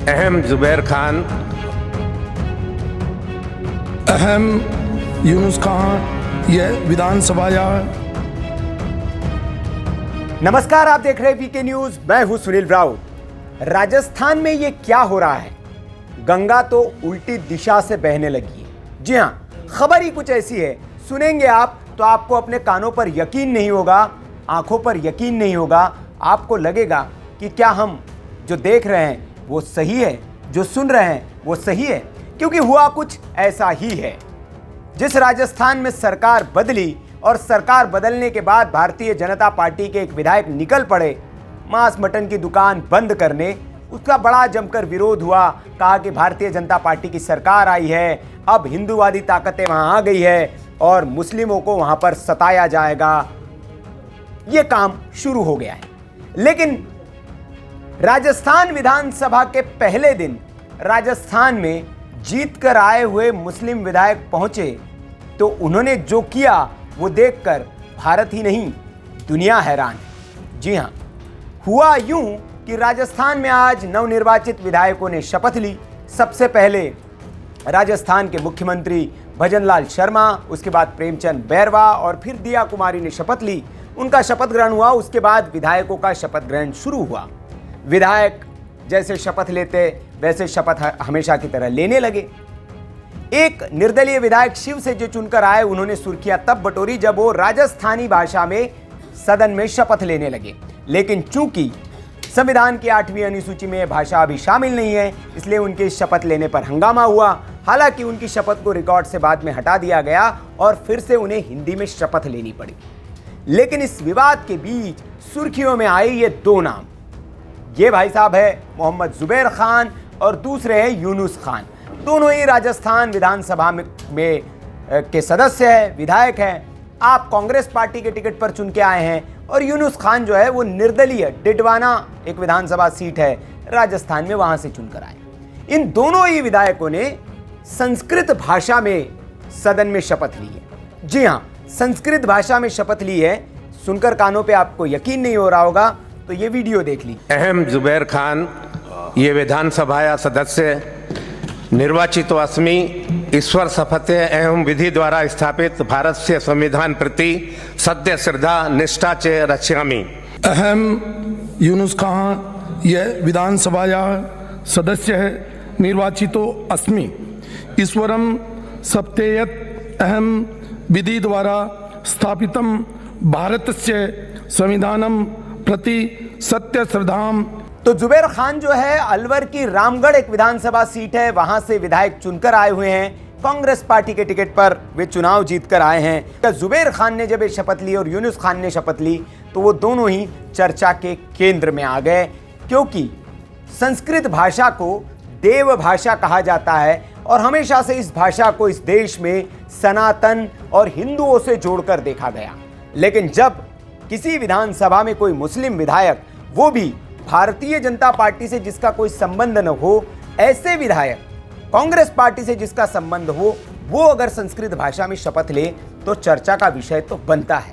अहम जुबैर खान, अहम यूनुस खान, यह विधानसभा या नमस्कार, आप देख रहे हैं वीके न्यूज। मैं हूं सुनील राउत। राजस्थान में ये क्या हो रहा है? गंगा तो उल्टी दिशा से बहने लगी है। जी हां, खबर ही कुछ ऐसी है, सुनेंगे आप तो आपको अपने कानों पर यकीन नहीं होगा, आंखों पर यकीन नहीं होगा। आपको लगेगा कि क्या हम जो देख रहे हैं वो सही है, जो सुन रहे हैं वो सही है, क्योंकि हुआ कुछ ऐसा ही है। जिस राजस्थान में सरकार बदली और सरकार बदलने के बाद भारतीय जनता पार्टी के एक विधायक निकल पड़े मांस मटन की दुकान बंद करने, उसका बड़ा जमकर विरोध हुआ। कहा कि भारतीय जनता पार्टी की सरकार आई है, अब हिंदूवादी ताकतें वहां आ गई है और मुस्लिमों को वहां पर सताया जाएगा। यह काम शुरू हो गया है। लेकिन राजस्थान विधानसभा के पहले दिन राजस्थान में जीतकर आए हुए मुस्लिम विधायक पहुंचे तो उन्होंने जो किया वो देखकर भारत ही नहीं दुनिया हैरान है। जी हां, हुआ यूं कि राजस्थान में आज नवनिर्वाचित विधायकों ने शपथ ली। सबसे पहले राजस्थान के मुख्यमंत्री भजनलाल शर्मा, उसके बाद प्रेमचंद बैरवा और फिर दिया कुमारी ने शपथ ली। उनका शपथ ग्रहण हुआ, उसके बाद विधायकों का शपथ ग्रहण शुरू हुआ। विधायक जैसे शपथ लेते वैसे शपथ हमेशा की तरह लेने लगे। एक निर्दलीय विधायक शिव से जो चुनकर आए, उन्होंने सुर्खियां तब बटोरी जब वो राजस्थानी भाषा में सदन में शपथ लेने लगे। लेकिन चूंकि संविधान की 8वीं अनुसूची में यह भाषा अभी शामिल नहीं है, इसलिए उनके शपथ लेने पर हंगामा हुआ। हालांकि उनकी शपथ को रिकॉर्ड से बाद में हटा दिया गया और फिर से उन्हें हिंदी में शपथ लेनी पड़ी। लेकिन इस विवाद के बीच सुर्खियों में आए ये दो नाम। ये भाई साहब है मोहम्मद जुबैर खान और दूसरे हैं यूनुस खान। दोनों ही राजस्थान विधानसभा में के सदस्य हैं, विधायक हैं। आप कांग्रेस पार्टी के टिकट पर चुन के आए हैं और यूनुस खान जो है वो निर्दलीय डिडवाना एक विधानसभा सीट है राजस्थान में, वहां से चुनकर आए। इन दोनों ही विधायकों ने संस्कृत भाषा में सदन में शपथ ली है। जी हां, संस्कृत भाषा में शपथ ली है। सुनकर कानों पे आपको यकीन नहीं हो रहा होगा तो ये वीडियो देख लीजिए। अहम जुबैर खान, ये विधानसभा सदस्य निर्वाचित अस्मि, ईश्वर शपथ एवं विधि द्वारा स्थापित भारत से संविधान प्रति सद्य श्रद्धा निष्ठा च रक्ष्यामि। अहम यूनुस खान, यह विधानसभा या सदस्य है निर्वाचितो अस्मि, ईश्वरम सप्तेयत अहम विधि द्वारा स्थापितम भारतस्य संविधानम प्रति सत्य श्रद्धाम। तो जुबैर खान जो है अलवर की रामगढ़ एक विधानसभा सीट है, वहां से विधायक चुनकर आए हुए हैं। कांग्रेस पार्टी के टिकट पर वे चुनाव जीतकर आए हैं। जुबैर खान ने जब ये शपथ ली और यूनुस खान ने शपथ ली तो वो दोनों ही चर्चा के केंद्र में आ गए, क्योंकि संस्कृत भाषा को देव भाषा कहा जाता है और हमेशा से इस भाषा को इस देश में सनातन और हिंदुओं से जोड़कर देखा गया। लेकिन जब किसी विधानसभा में कोई मुस्लिम विधायक, वो भी भारतीय जनता पार्टी से जिसका कोई संबंध न हो, ऐसे विधायक कांग्रेस पार्टी से जिसका संबंध हो, वो अगर संस्कृत भाषा में शपथ ले तो चर्चा का विषय तो बनता है।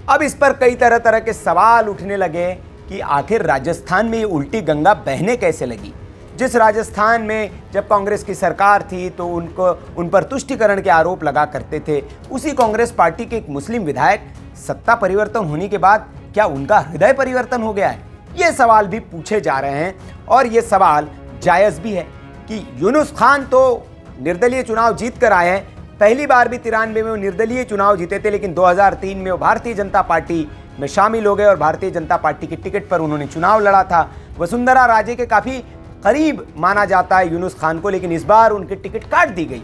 अब इस पर कई तरह तरह के सवाल उठने लगे कि आखिर राजस्थान में ये उल्टी गंगा बहने कैसे लगी। जिस राजस्थान में जब कांग्रेस की सरकार थी तो उन पर तुष्टीकरण के आरोप लगा करते थे, उसी कांग्रेस पार्टी के एक मुस्लिम विधायक सत्ता परिवर्तन होने के बाद क्या उनका हृदय परिवर्तन हो गया है? ये सवाल भी पूछे जा रहे हैं और ये सवाल जायज़ भी है कि यूनुस खान तो निर्दलीय चुनाव जीत कर आए हैं। पहली बार भी 93 में वो निर्दलीय चुनाव जीते थे, लेकिन 2003 में वो भारतीय जनता पार्टी में शामिल हो गए और भारतीय जनता पार्टी के टिकट पर उन्होंने चुनाव लड़ा था। वसुंधरा राजे के काफ़ी करीब माना जाता है यूनुस खान को, लेकिन इस बार उनकी टिकट काट दी गई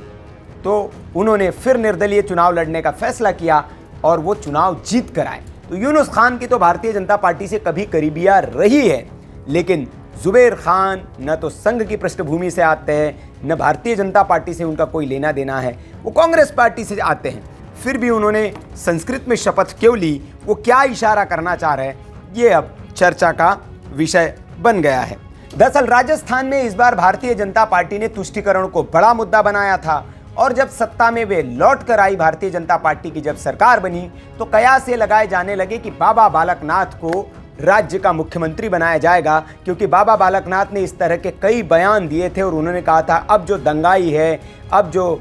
तो उन्होंने फिर निर्दलीय चुनाव लड़ने का फैसला किया और वो चुनाव जीत कर आए। तो यूनुस खान की तो भारतीय जनता पार्टी से कभी करीबियाँ रही है, लेकिन जुबैर खान न तो संघ की पृष्ठभूमि से आते हैं, न भारतीय जनता पार्टी से उनका कोई लेना देना है, वो कांग्रेस पार्टी से आते हैं। फिर भी उन्होंने संस्कृत में शपथ क्यों ली, वो क्या इशारा करना चाह रहे हैं, ये अब चर्चा का विषय बन गया है। दरअसल राजस्थान में इस बार भारतीय जनता पार्टी ने तुष्टीकरण को बड़ा मुद्दा बनाया था और जब सत्ता में वे लौट कर आई, भारतीय जनता पार्टी की जब सरकार बनी, तो कयास ये लगाए जाने लगे कि बाबा बालकनाथ को राज्य का मुख्यमंत्री बनाया जाएगा, क्योंकि बाबा बालकनाथ ने इस तरह के कई बयान दिए थे और उन्होंने कहा था अब जो दंगाई है, अब जो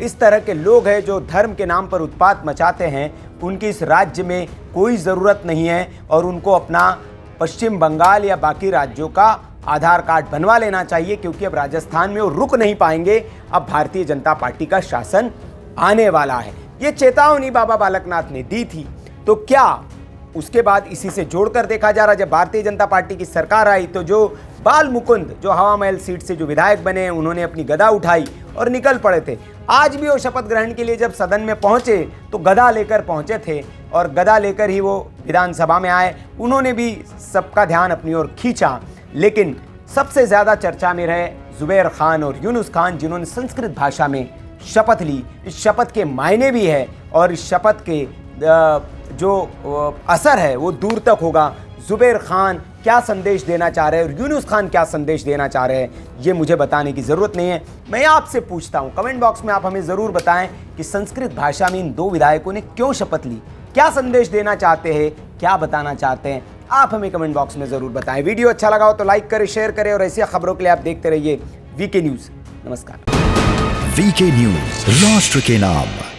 इस तरह के लोग हैं जो धर्म के नाम पर उत्पात मचाते हैं, उनकी इस राज्य में कोई ज़रूरत नहीं है और उनको अपना पश्चिम बंगाल या बाकी राज्यों का आधार कार्ड बनवा लेना चाहिए, क्योंकि अब राजस्थान में वो रुक नहीं पाएंगे। अब भारतीय जनता पार्टी का शासन आने वाला है। ये चेतावनी बाबा बालकनाथ ने दी थी। तो क्या उसके बाद इसी से जोड़कर देखा जा रहा, जब भारतीय जनता पार्टी की सरकार आई तो जो बाल मुकुंद जो हवा महल सीट से जो विधायक बने, उन्होंने अपनी गदा उठाई और निकल पड़े थे। आज भी वो शपथ ग्रहण के लिए जब सदन में पहुंचे तो गदा लेकर पहुंचे थे और गदा लेकर ही वो विधानसभा में आए। उन्होंने भी सबका ध्यान अपनी ओर खींचा, लेकिन सबसे ज़्यादा चर्चा में रहे जुबैर खान और यूनुस खान, जिन्होंने संस्कृत भाषा में शपथ ली। इस शपथ के मायने भी है और इस शपथ के जो असर है वो दूर तक होगा। जुबैर खान क्या संदेश देना चाह रहे हैं और यूनुस खान क्या संदेश देना चाह रहे हैं, ये मुझे बताने की ज़रूरत नहीं है। मैं आपसे पूछता हूँ, कमेंट बॉक्स में आप हमें ज़रूर बताएं कि संस्कृत भाषा में इन दो विधायकों ने क्यों शपथ ली, क्या संदेश देना चाहते हैं, क्या बताना चाहते हैं। आप हमें कमेंट बॉक्स में ज़रूर बताएं। वीडियो अच्छा लगा हो तो लाइक करें, शेयर करें और ऐसी खबरों के लिए आप देखते रहिए वीके न्यूज़। नमस्कार। वीके न्यूज़, राष्ट्र के नाम।